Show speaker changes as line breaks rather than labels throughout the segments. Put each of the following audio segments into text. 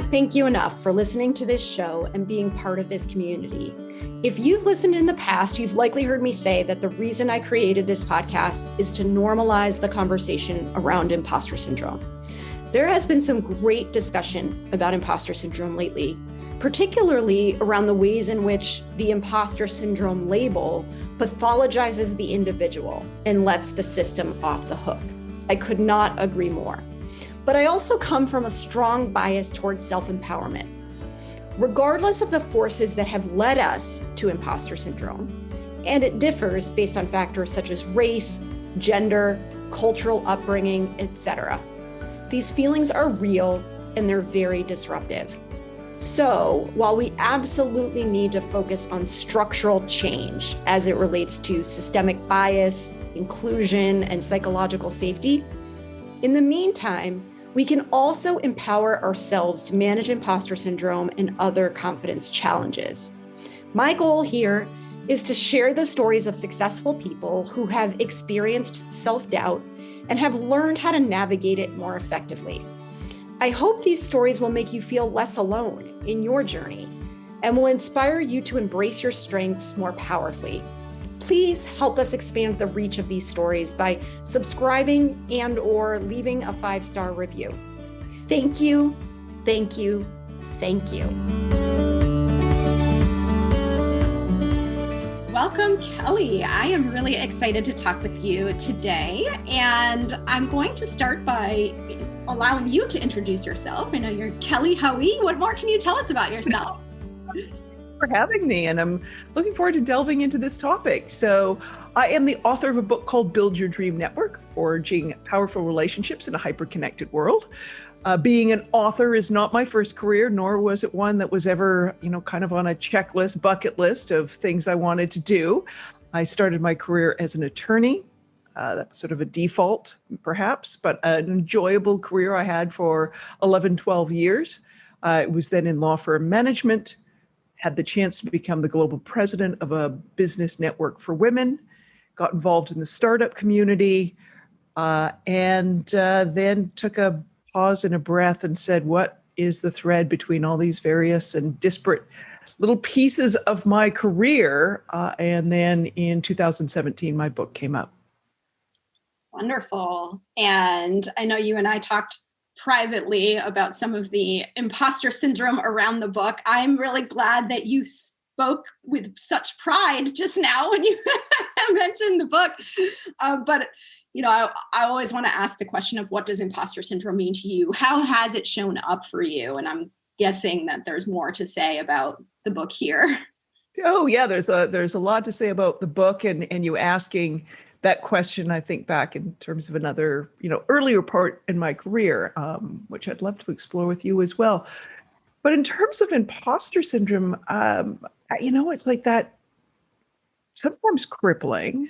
can't thank you enough for listening to this show and being part of this community. If you've listened in the past, you've likely heard me say that the reason I created this podcast is to normalize the conversation around imposter syndrome. There has been some great discussion about imposter syndrome lately, particularly around the ways in which the imposter syndrome label pathologizes the individual and lets the system off the hook. I could not agree more. But I also come from a strong bias towards self-empowerment. Regardless of the forces that have led us to imposter syndrome, and it differs based on factors such as race, gender, cultural upbringing, etc. These feelings are real and they're very disruptive. So, while we absolutely need to focus on structural change as it relates to systemic bias, inclusion, and psychological safety, in the meantime, we can also empower ourselves to manage imposter syndrome and other confidence challenges. My goal here is to share the stories of successful people who have experienced self-doubt and have learned how to navigate it more effectively. I hope these stories will make you feel less alone in your journey and will inspire you to embrace your strengths more powerfully. Please help us expand the reach of these stories by subscribing and/or leaving a 5-star review. Thank you, thank you, thank you. Welcome, Kelly. I am really excited to talk with you today, and I'm going to start by allowing you to introduce yourself. I know you're Kelly Hoey. What more can you tell us about yourself?
For having me, and I'm looking forward to delving into this topic. So I am the author of a book called Build Your Dream Network, Forging Powerful Relationships in a Hyper-Connected World. Being an author is not my first career, nor was it one that was ever, kind of on a checklist, bucket list of things I wanted to do. I started my career as an attorney. That's sort of a default, perhaps, but an enjoyable career I had for 11, 12 years. I was then in law firm management, had the chance to become the global president of a business network for women, got involved in the startup community, and then took a pause and a breath and said, what is the thread between all these various and disparate little pieces of my career? And then in 2017, my book came out.
Wonderful. And I know you and I talked privately about some of the imposter syndrome around the book. I'm really glad that you spoke with such pride just now when you mentioned the book. But I always want to ask the question of, what does imposter syndrome mean to you? How has it shown up for you? And I'm guessing that there's more to say about the book here.
Oh yeah, there's a lot to say about the book, and you asking that question, I think, back in terms of another, earlier part in my career, which I'd love to explore with you as well. But in terms of imposter syndrome, it's like that, sometimes crippling,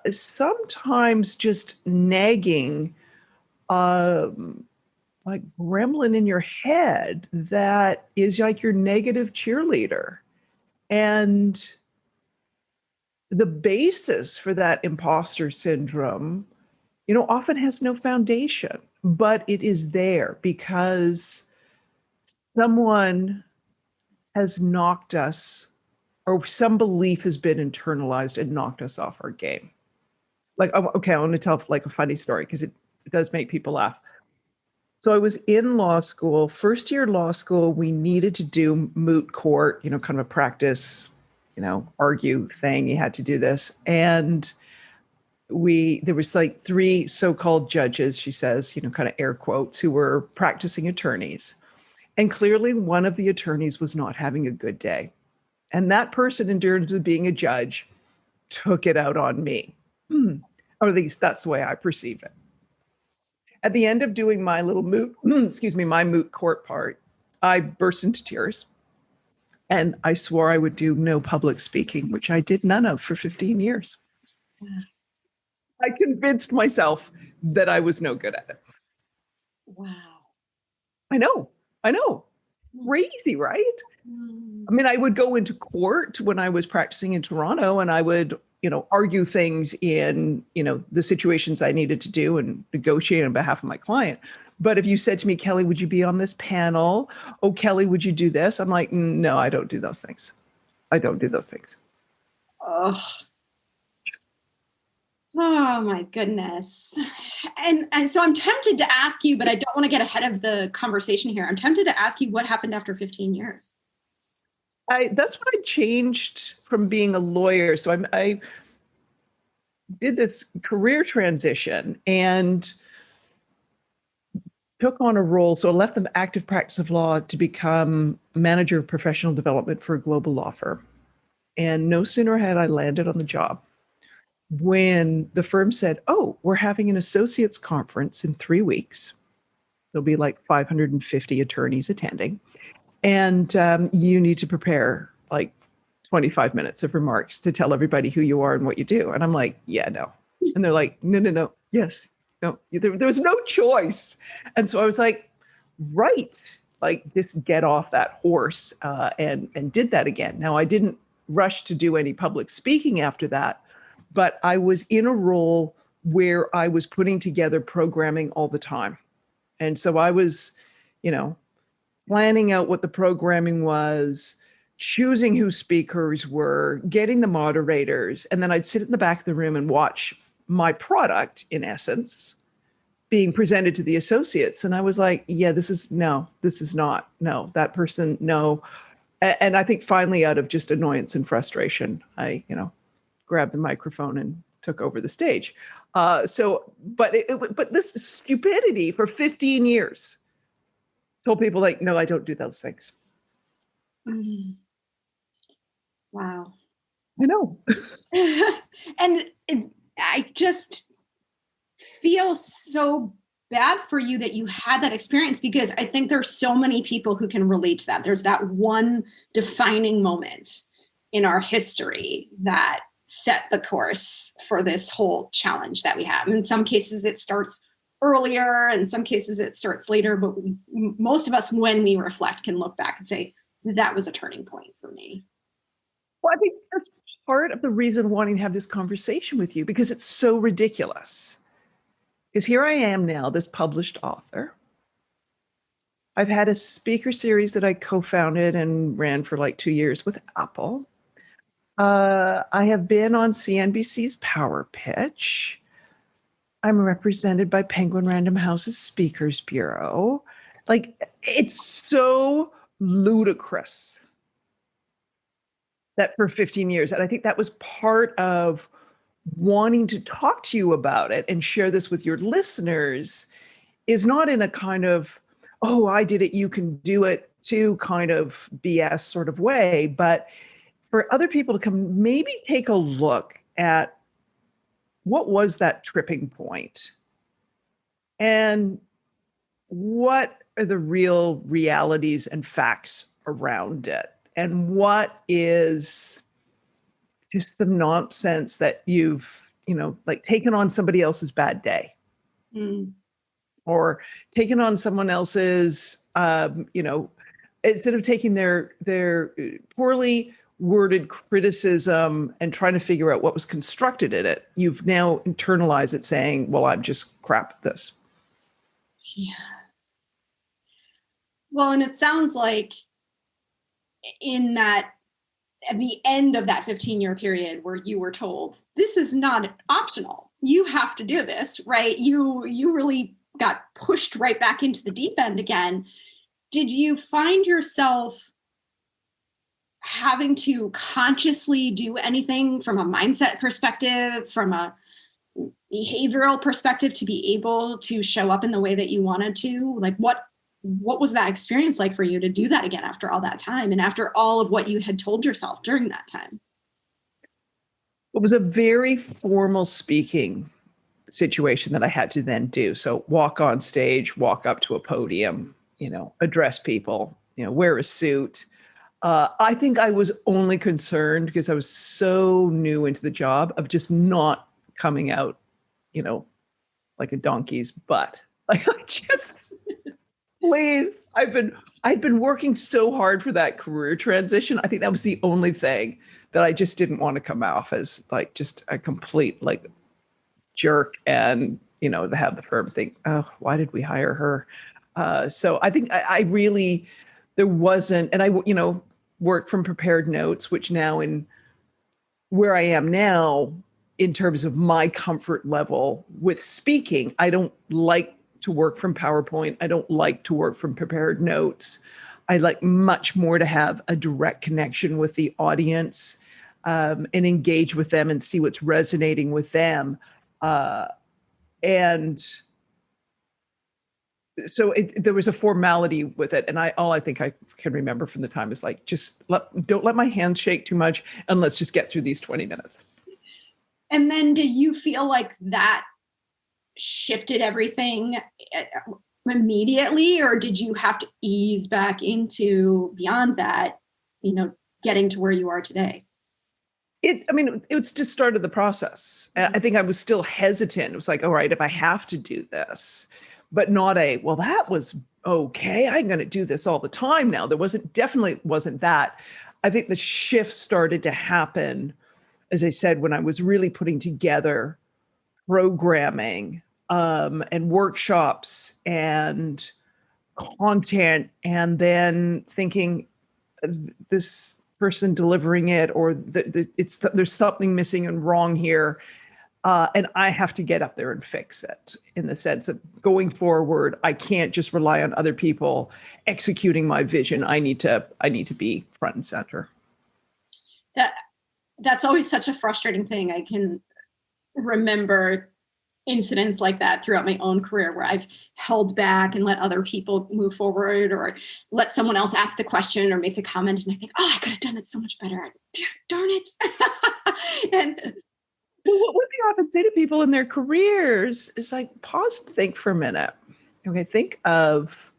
sometimes just nagging, like gremlin in your head that is like your negative cheerleader. And the basis for that imposter syndrome, often has no foundation, but it is there because someone has knocked us, or some belief has been internalized and knocked us off our game. Like, okay, I want to tell like a funny story because it does make people laugh. So I was in law school, first year law school, we needed to do moot court, kind of a practice, argue thing. You had to do this. And there was like 3 so-called judges, she says, kind of air quotes, who were practicing attorneys. And clearly one of the attorneys was not having a good day. And that person, in terms of being a judge, took it out on me. Or at least that's the way I perceive it. At the end of doing my little my moot court part, I burst into tears. And I swore I would do no public speaking, which I did none of for 15 years. I convinced myself that I was no good at it.
Wow.
I know. Crazy, right? I mean, I would go into court when I was practicing in Toronto, and I would, argue things in, the situations I needed to do and negotiate on behalf of my client. But if you said to me, Kelly, would you be on this panel? Oh, Kelly, would you do this? I'm like, no, I don't do those things. I don't do those things.
Oh, oh my goodness. And so I'm tempted to ask you, but I don't want to get ahead of the conversation here. I'm tempted to ask you what happened after 15 years.
That's when I changed from being a lawyer. So I did this career transition and took on a role. So I left the active practice of law to become manager of professional development for a global law firm. And no sooner had I landed on the job when the firm said, oh, we're having an associates conference in 3 weeks. There'll be like 550 attorneys attending. And you need to prepare like 25 minutes of remarks to tell everybody who you are and what you do. And I'm like, yeah, no. And they're like, no, yes, no. There was no choice. And so I was like, right, like just get off that horse and did that again. Now, I didn't rush to do any public speaking after that, but I was in a role where I was putting together programming all the time. And so I was, planning out what the programming was, choosing who speakers were, getting the moderators, and then I'd sit in the back of the room and watch my product, in essence, being presented to the associates. And I was like, yeah, this is not, no, that person, no. And I think finally, out of just annoyance and frustration, I, grabbed the microphone and took over the stage. But this stupidity for 15 years. Told people like, no, I don't do those things.
Mm. Wow.
I know.
And I just feel so bad for you that you had that experience, because I think there's so many people who can relate to that. There's that one defining moment in our history that set the course for this whole challenge that we have. In some cases, it starts earlier, in some cases it starts later, but most of us, when we reflect, can look back and say, that was a turning point for me.
Well, I think that's part of the reason wanting to have this conversation with you, because it's so ridiculous. Because here I am now, this published author. I've had a speaker series that I co-founded and ran for like 2 years with Apple. I have been on CNBC's Power Pitch. I'm represented by Penguin Random House's Speakers Bureau. Like, it's so ludicrous that for 15 years, and I think that was part of wanting to talk to you about it and share this with your listeners, is not in a kind of, oh, I did it, you can do it too kind of BS sort of way, but for other people to come maybe take a look at what was that tripping point and what are the real realities and facts around it, and what is just the nonsense that you've, like taken on somebody else's bad day, or taken on someone else's, instead of taking their poorly worded criticism and trying to figure out what was constructed in it, you've now internalized it saying, well, I'm just crap at this.
Yeah. Well, and it sounds like at the end of that 15-year period where you were told, this is not optional, you have to do this, right? You really got pushed right back into the deep end again. Did you find yourself having to consciously do anything from a mindset perspective, from a behavioral perspective, to be able to show up in the way that you wanted to? Like, what was that experience like for you to do that again after all that time and after all of what you had told yourself during that time?
It was a very formal speaking situation that I had to then do. So walk on stage, walk up to a podium, address people, wear a suit. I think I was only concerned, because I was so new into the job, of just not coming out, like a donkey's butt. Like, please, I've been working so hard for that career transition. I think that was the only thing that I just didn't want to come off as like just a complete like jerk and to have the firm think, oh, why did we hire her? So I think I really, there wasn't, and I, worked from prepared notes, which now in where I am now, in terms of my comfort level with speaking, I don't like to work from PowerPoint. I don't like to work from prepared notes. I like much more to have a direct connection with the audience, and engage with them and see what's resonating with them. And so there was a formality with it. And all I think I can remember from the time is like, don't let my hands shake too much, and let's just get through these 20 minutes.
And then do you feel like that shifted everything immediately, or did you have to ease back into beyond that, getting to where you are today?
It was just started the process. I think I was still hesitant. It was like, all right, if I have to do this, but not well, that was okay, I'm going to do this all the time now. Definitely wasn't that. I think the shift started to happen, as I said, when I was really putting together programming, and workshops and content, and then thinking this person delivering it, or there's something missing and wrong here. And I have to get up there and fix it, in the sense that going forward, I can't just rely on other people executing my vision. I need to be front and center.
That's always such a frustrating thing. I can remember incidents like that throughout my own career where I've held back and let other people move forward, or let someone else ask the question or make the comment. And I think, oh, I could have done it so much better. Darn it. And
what we often say to people in their careers is like, pause and think for a minute. Okay, think of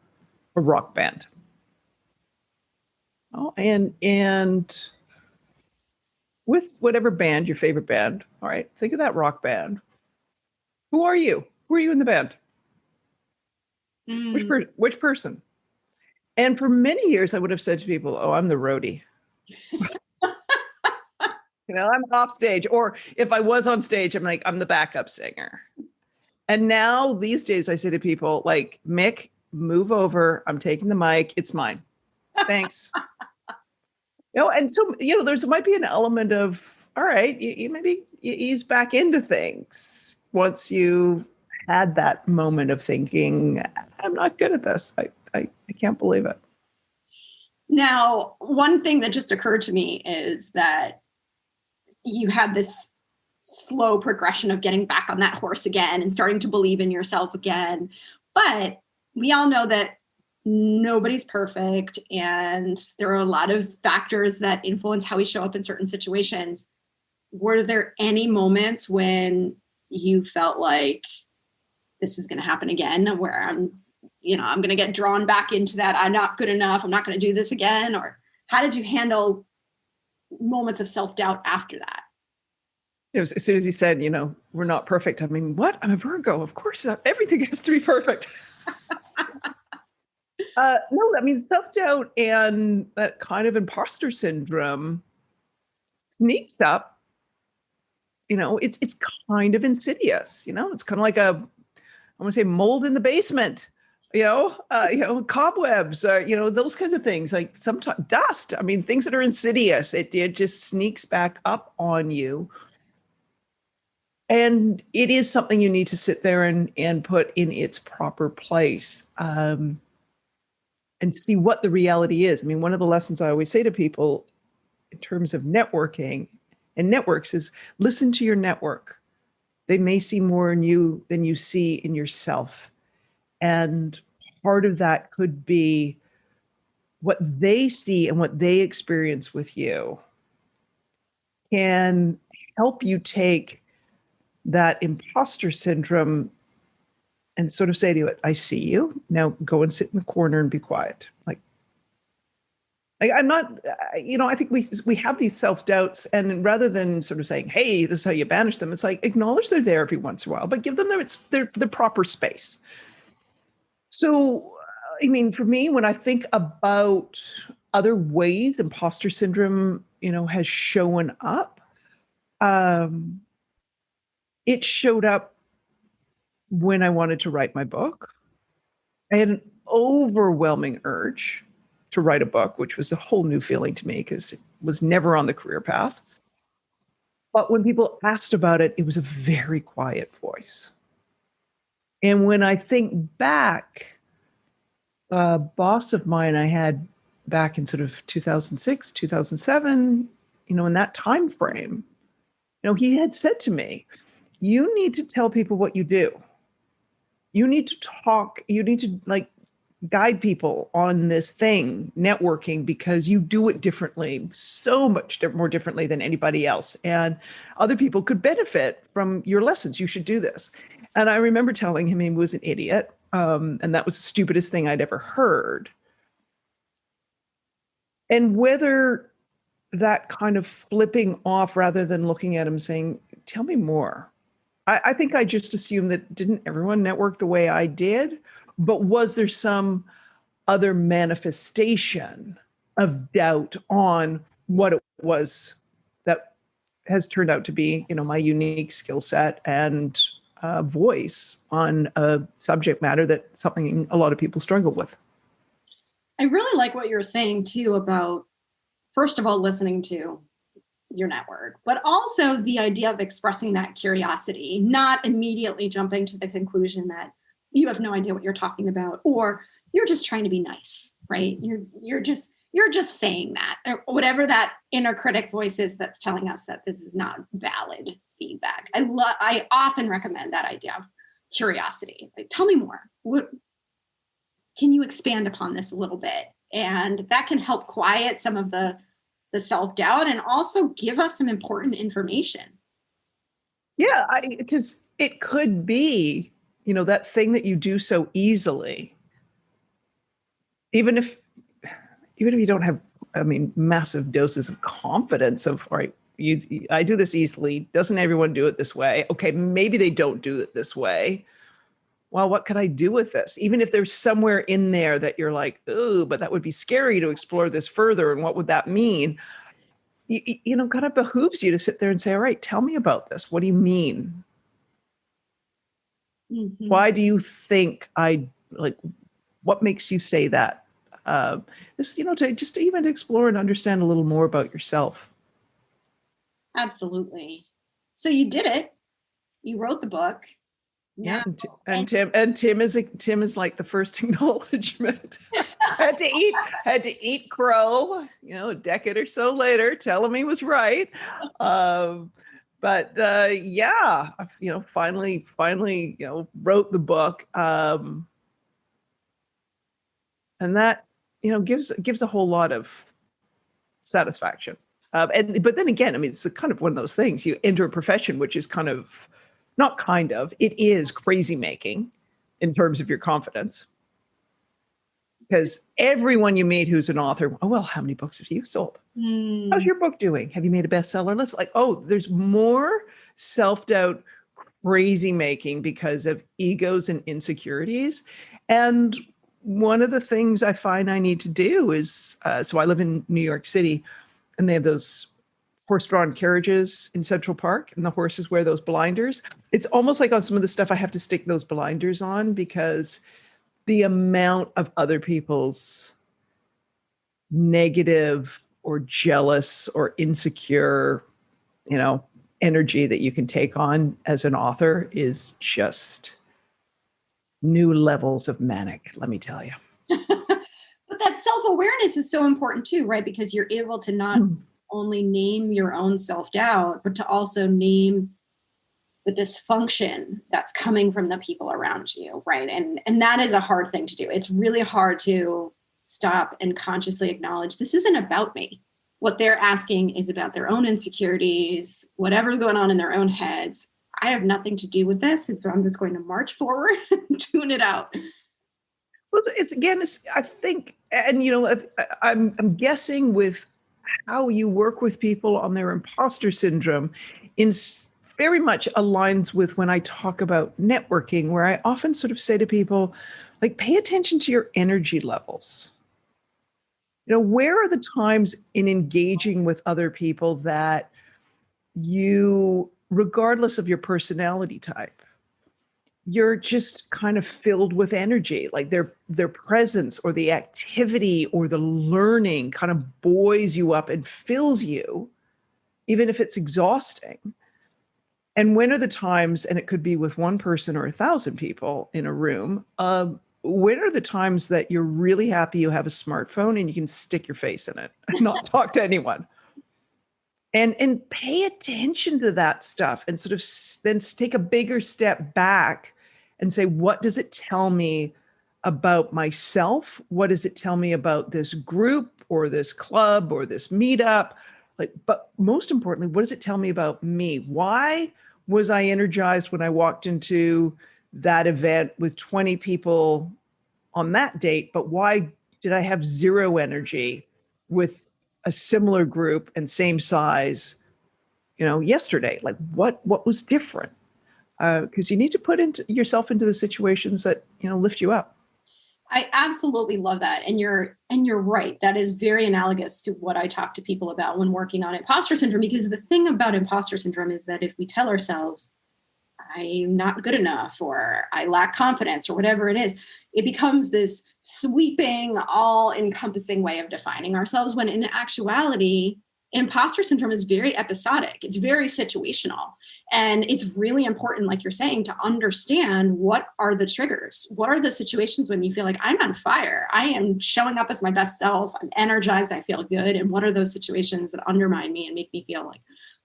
a rock band. Oh, and with whatever band, your favorite band, all right, think of that rock band. Who are you? Who are you in the band? Which person? And for many years, I would have said to people, oh, I'm the roadie. I'm off stage. Or if I was on stage, I'm the backup singer. And now these days I say to people like, Mick, move over. I'm taking the mic. It's mine. Thanks. And so, there might be an element of, all right, you maybe you ease back into things once you had that moment of thinking, I'm not good at this. I can't believe it.
Now, one thing that just occurred to me is that you had this slow progression of getting back on that horse again and starting to believe in yourself again. But we all know that nobody's perfect, and there are a lot of factors that influence how we show up in certain situations. Were there any moments when you felt like this is going to happen again, where I'm going to get drawn back into that, I'm not good enough, I'm not going to do this again? Or how did you handle moments of self-doubt after that?
As soon as you said, we're not perfect, what? I'm a Virgo. Of course, everything has to be perfect. No, self-doubt and that kind of imposter syndrome sneaks up. It's kind of insidious. It's kind of like I want to say mold in the basement. Cobwebs, those kinds of things, like sometimes dust. Things that are insidious. It just sneaks back up on you. And it is something you need to sit there and put in its proper place, and see what the reality is. One of the lessons I always say to people in terms of networking and networks is listen to your network. They may see more in you than you see in yourself. And part of that could be what they see and what they experience with you can help you take that imposter syndrome and sort of say to it, I see you. Now go and sit in the corner and be quiet. I'm not, I think we have these self-doubts, and rather than sort of saying, hey, this is how you banish them, it's like, acknowledge they're there every once in a while, but give them their proper space. So, for me, when I think about other ways imposter syndrome, has shown up, it showed up when I wanted to write my book. I had an overwhelming urge to write a book, which was a whole new feeling to me because it was never on the career path. But when people asked about it, it was a very quiet voice. And when I think back, a boss of mine I had back in sort of 2006, 2007, in that time frame, he had said to me, you need to tell people what you do. You need to talk, you need to guide people on this thing, networking, because you do it differently, so much more differently than anybody else. And other people could benefit from your lessons. You should do this. And I remember telling him he was an idiot. And that was the stupidest thing I'd ever heard. And whether that kind of flipping off rather than looking at him saying, tell me more. I think I just assumed that didn't everyone network the way I did? But was there some other manifestation of doubt on what it was that has turned out to be, my unique skill set and voice on a subject matter that something a lot of people struggle with?
I really like what you're saying too about, first of all, listening to your network, but also the idea of expressing that curiosity, not immediately jumping to the conclusion that you have no idea what you're talking about, or you're just trying to be nice, right? You're just saying that, or whatever that inner critic voice is that's telling us that this is not valid feedback. I often recommend that idea of curiosity. Like, tell me more. Can you expand upon this a little bit? And that can help quiet some of the self-doubt and also give us some important information.
Yeah, because it could be, that thing that you do so easily, even if you don't have, massive doses of confidence of, all right, I do this easily. Doesn't everyone do it this way? Okay, maybe they don't do it this way. Well, what could I do with this? Even if there's somewhere in there that you're like, oh, but that would be scary to explore this further. And what would that mean? Kind of behooves you to sit there and say, all right, tell me about this. What do you mean? Mm-hmm. Why do you think what makes you say that? To even explore and understand a little more about yourself.
Absolutely. So you did it. You wrote the book.
Yeah, and Tim is like the first acknowledgement. had to eat crow, a decade or so later, tell him he was right. But finally, wrote the book, and that gives a whole lot of satisfaction. But then again, it's kind of one of those things. You enter a profession which is it is crazy making in terms of your confidence. Because everyone you meet who's an author, oh, well, how many books have you sold? How's your book doing? Have you made a bestseller list? There's more self-doubt, crazy making because of egos and insecurities. And one of the things I find I need to do is, so I live in New York City, and they have those horse-drawn carriages in Central Park, and the horses wear those blinders. It's almost like on some of the stuff I have to stick those blinders on because the amount of other people's negative or jealous or insecure, energy that you can take on as an author is just new levels of manic, let me tell you.
But that self-awareness is so important too, right? Because you're able to not only name your own self-doubt, but to also name the dysfunction that's coming from the people around you, right? And that is a hard thing to do. It's really hard to stop and consciously acknowledge this isn't about me. What they're asking is about their own insecurities, whatever's going on in their own heads. I have nothing to do with this. And so I'm just going to march forward and tune it out.
Well, I think, and I'm guessing with how you work with people on their imposter syndrome very much aligns with when I talk about networking, where I often sort of say to people, pay attention to your energy levels. Where are the times in engaging with other people that you, regardless of your personality type, you're just kind of filled with energy, like their presence or the activity or the learning kind of buoys you up and fills you, even if it's exhausting. And when are the times, and it could be with one person or 1,000 people in a room, when are the times that you're really happy you have a smartphone and you can stick your face in it and not talk to anyone? And pay attention to that stuff and sort of then take a bigger step back and say, what does it tell me about myself? What does it tell me about this group or this club or this meetup? Like, but most importantly, what does it tell me about me? Why was I energized when I walked into that event with 20 people on that date? But why did I have zero energy with a similar group and same size, yesterday? Like what was different? Because you need to put yourself into the situations that, lift you up.
I absolutely love that. And you're right. That is very analogous to what I talk to people about when working on imposter syndrome, because the thing about imposter syndrome is that if we tell ourselves, I'm not good enough, or I lack confidence, or whatever it is, it becomes this sweeping, all-encompassing way of defining ourselves, when in actuality, imposter syndrome is very episodic. It's very situational. And it's really important, like you're saying, to understand what are the triggers. What are the situations when you feel like I'm on fire? I am showing up as my best self. I'm energized. I feel good. And what are those situations that undermine me and make me feel like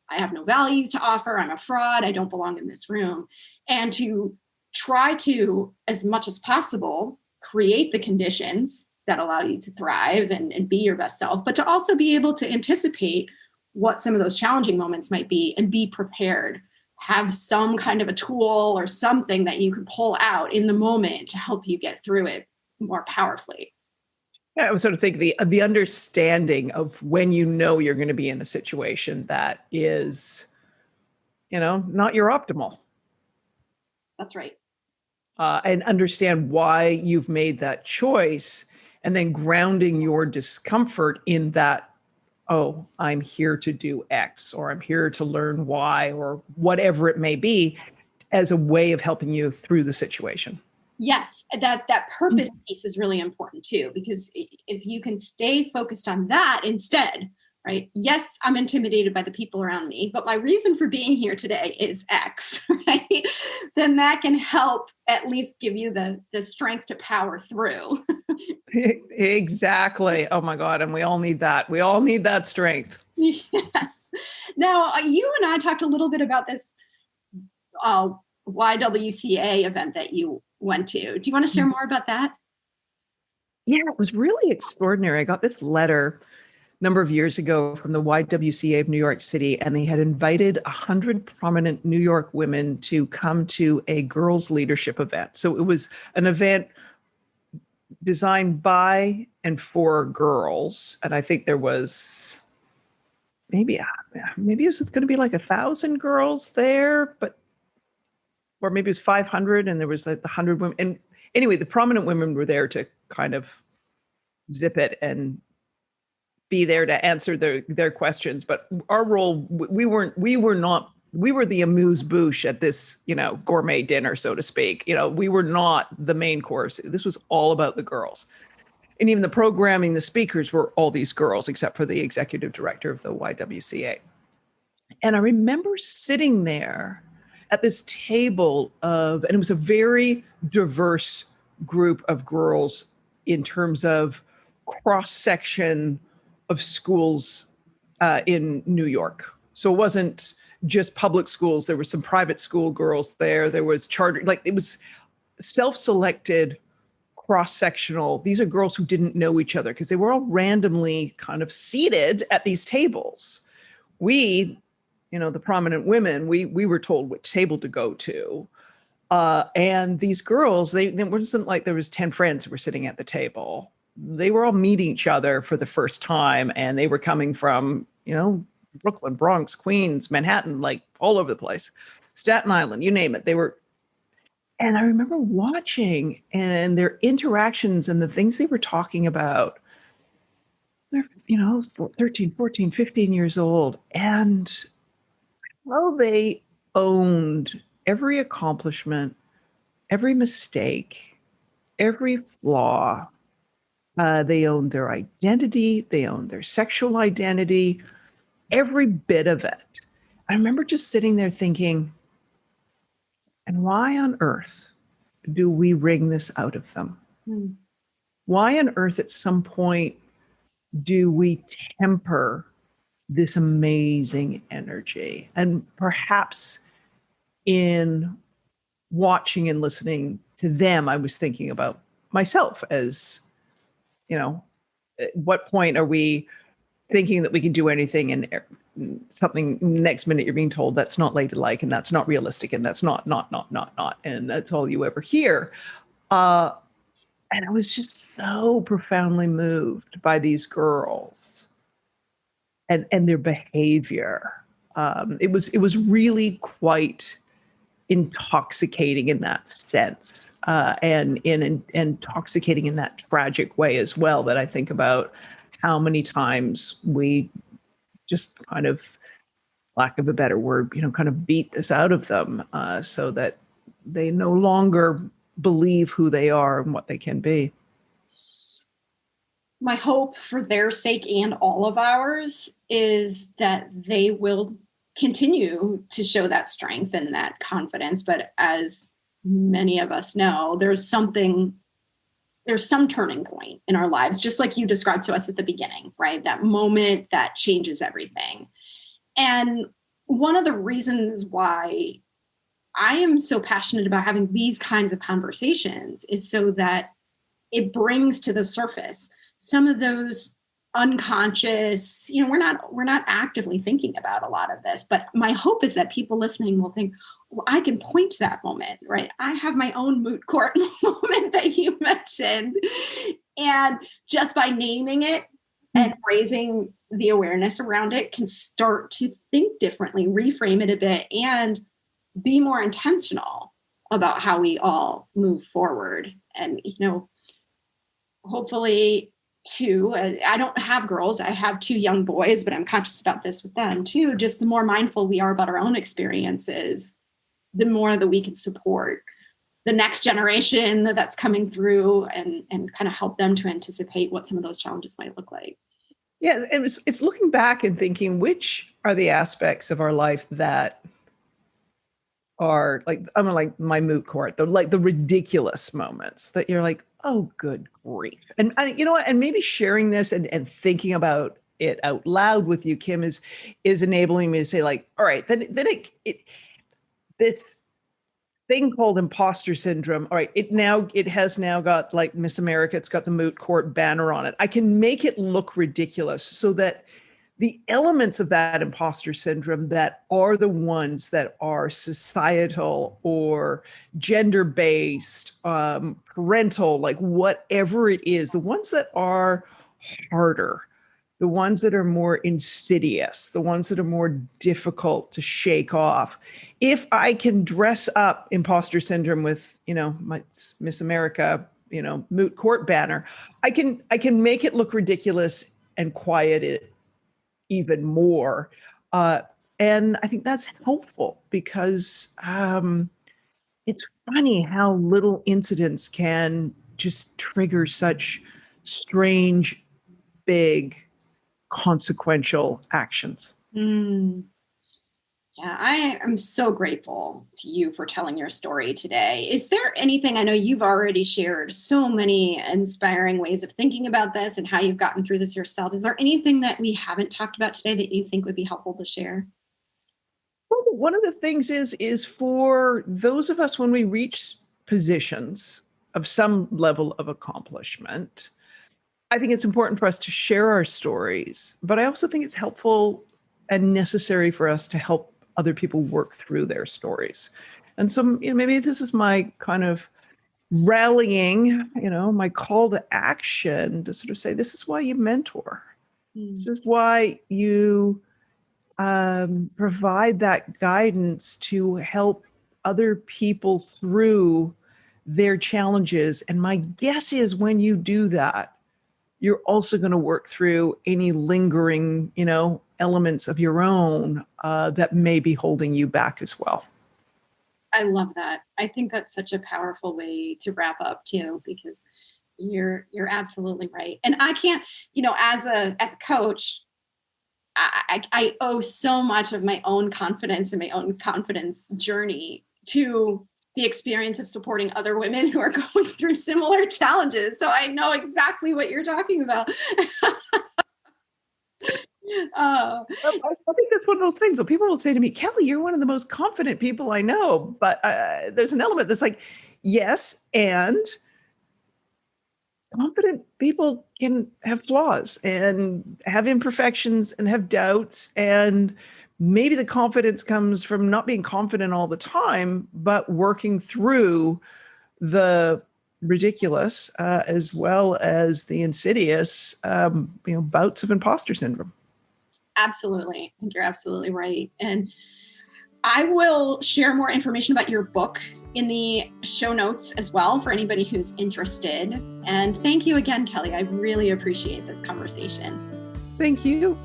I have no value to offer? I'm a fraud. I don't belong in this room. And to try to, as much as possible, create the conditions that allow you to thrive and be your best self, but to also be able to anticipate what some of those challenging moments might be and be prepared. Have some kind of a tool or something that you can pull out in the moment to help you get through it more powerfully.
Yeah, I was sort of thinking the understanding of when you're going to be in a situation that is, not your optimal.
That's right.
And understand why you've made that choice, and then grounding your discomfort in that, oh, I'm here to do X, or I'm here to learn Y, or whatever it may be, as a way of helping you through the situation.
Yes, that purpose piece is really important too, because if you can stay focused on that instead, right? Yes, I'm intimidated by the people around me, but my reason for being here today is X, right? Then that can help at least give you the strength to power through.
Exactly. Oh my God. And we all need that. We all need that strength.
Yes. Now, you and I talked a little bit about this YWCA event that you went to. Do you want to share more about that?
Yeah, it was really extraordinary. I got this letter a number of years ago from the YWCA of New York City, and they had invited 100 prominent New York women to come to a girls' leadership event. So it was an event designed by and for girls. And I think there was maybe it was going to be like 1,000 girls there, or maybe it was 500, and there was like 100 women. And anyway, the prominent women were there to kind of zip it and be there to answer their questions. But our role, we were the amuse-bouche at this, gourmet dinner, so to speak. We were not the main course. This was all about the girls. And even the programming, the speakers were all these girls, except for the executive director of the YWCA. And I remember sitting there at this table and it was a very diverse group of girls in terms of cross-section of schools in New York. So it wasn't just public schools. There were some private school girls there. There was charter, like it was self-selected, cross-sectional. These are girls who didn't know each other because they were all randomly kind of seated at these tables. We, the prominent women, we were told which table to go to. And these girls, it wasn't like there was 10 friends who were sitting at the table. They were all meeting each other for the first time, and they were coming from, Brooklyn, Bronx, Queens, Manhattan, like all over the place, Staten Island, you name it. And I remember watching and their interactions and the things they were talking about. They're, 13, 14, 15 years old. And how they owned every accomplishment, every mistake, every flaw. They own their identity. They own their sexual identity, every bit of it. I remember just sitting there thinking, and why on earth do we wring this out of them?
Mm.
Why on earth at some point do we temper this amazing energy? And perhaps in watching and listening to them, I was thinking about myself as, at what point are we thinking that we can do anything and something next minute you're being told that's not ladylike and that's not realistic and that's not, and that's all you ever hear. And I was just so profoundly moved by these girls and their behavior. It was really quite intoxicating in that sense, and intoxicating in that tragic way as well, that I think about how many times we just kind of, lack of a better word, kind of beat this out of them, so that they no longer believe who they are and what they can be.
My hope for their sake and all of ours is that they will continue to show that strength and that confidence. But as many of us know, there's some turning point in our lives, just like you described to us at the beginning, right? That moment that changes everything. And one of the reasons why I am so passionate about having these kinds of conversations is so that it brings to the surface some of those unconscious, we're not actively thinking about a lot of this, but my hope is that people listening will think, well, I can point to that moment, right? I have my own moot court moment that you mentioned. And just by naming it and raising the awareness around it, can start to think differently, reframe it a bit, and be more intentional about how we all move forward. And, hopefully too, I don't have girls, I have 2 young boys, but I'm conscious about this with them too. Just the more mindful we are about our own experiences, the more that we can support the next generation that's coming through and kind of help them to anticipate what some of those challenges might look like.
Yeah, it's looking back and thinking, which are the aspects of our life that are like my moot court, the ridiculous moments that you're like, oh, good grief. And you know what? And maybe sharing this and thinking about it out loud with you, Kim, is enabling me to say, like, all right, then this thing called imposter syndrome. All right, it has now got, like Miss America, it's got the moot court banner on it. I can make it look ridiculous so that the elements of that imposter syndrome that are the ones that are societal or gender-based, parental, like whatever it is, the ones that are harder, the ones that are more insidious, the ones that are more difficult to shake off. If I can dress up imposter syndrome with, my Miss America, moot court banner, I can make it look ridiculous and quiet it even more. And I think that's helpful because it's funny how little incidents can just trigger such strange, big, consequential actions.
Yeah, I am so grateful to you for telling your story today. Is there anything, I know you've already shared so many inspiring ways of thinking about this and how you've gotten through this yourself. Is there anything that we haven't talked about today that you think would be helpful to share?
Well, one of the things is for those of us when we reach positions of some level of accomplishment, I think it's important for us to share our stories, but I also think it's helpful and necessary for us to help other people work through their stories. And so, maybe this is my kind of rallying, my call to action to sort of say, this is why you mentor. This is why you provide that guidance to help other people through their challenges. And my guess is when you do that, you're also going to work through any lingering, elements of your own that may be holding you back as well.
I love that. I think that's such a powerful way to wrap up too, because you're absolutely right. And I can't, as a coach, I owe so much of my own confidence and my own confidence journey to the experience of supporting other women who are going through similar challenges. So I know exactly what you're talking about.
I think that's one of those things. Well, people will say to me, Kelly, you're one of the most confident people I know. But there's an element that's like, yes, and confident people can have flaws and have imperfections and have doubts. And maybe the confidence comes from not being confident all the time, but working through the ridiculous as well as the insidious, bouts of imposter syndrome.
Absolutely. I think you're absolutely right. And I will share more information about your book in the show notes as well for anybody who's interested. And thank you again, Kelly. I really appreciate this conversation.
Thank you.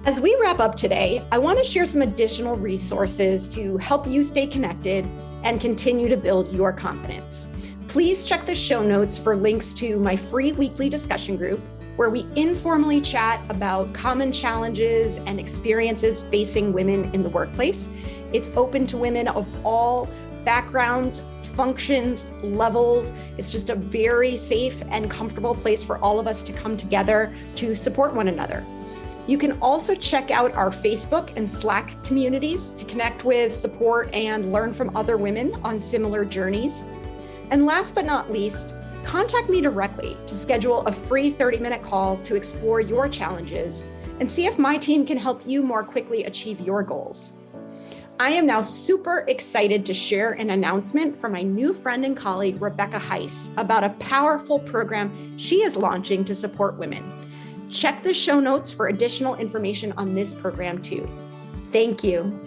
As we wrap up today, I want to share some additional resources to help you stay connected and continue to build your confidence. Please check the show notes for links to my free weekly discussion group, where we informally chat about common challenges and experiences facing women in the workplace. It's open to women of all backgrounds, functions, levels. It's just a very safe and comfortable place for all of us to come together to support one another. You can also check out our Facebook and Slack communities to connect with, support, and learn from other women on similar journeys. And last but not least, contact me directly to schedule a free 30-minute call to explore your challenges and see if my team can help you more quickly achieve your goals. I am now super excited to share an announcement from my new friend and colleague, Rebecca Heiss, about a powerful program she is launching to support women. Check the show notes for additional information on this program too. Thank you.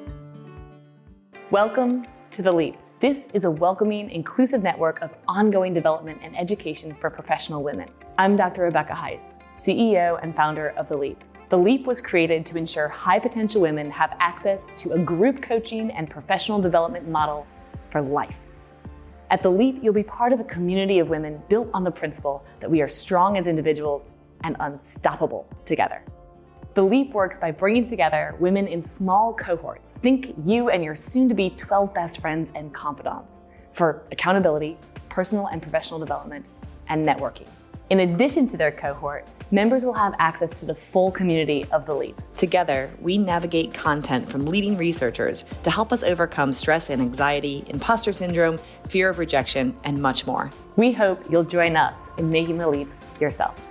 Welcome to The Leap. This is a welcoming, inclusive network of ongoing development and education for professional women. I'm Dr. Rebecca Heiss, CEO and founder of The Leap. The Leap was created to ensure high-potential women have access to a group coaching and professional development model for life. At The Leap, you'll be part of a community of women built on the principle that we are strong as individuals and unstoppable together. The Leap works by bringing together women in small cohorts. Think you and your soon-to-be 12 best friends and confidants for accountability, personal and professional development, and networking. In addition to their cohort, members will have access to the full community of The Leap. Together, we navigate content from leading researchers to help us overcome stress and anxiety, imposter syndrome, fear of rejection, and much more. We hope you'll join us in making The Leap yourself.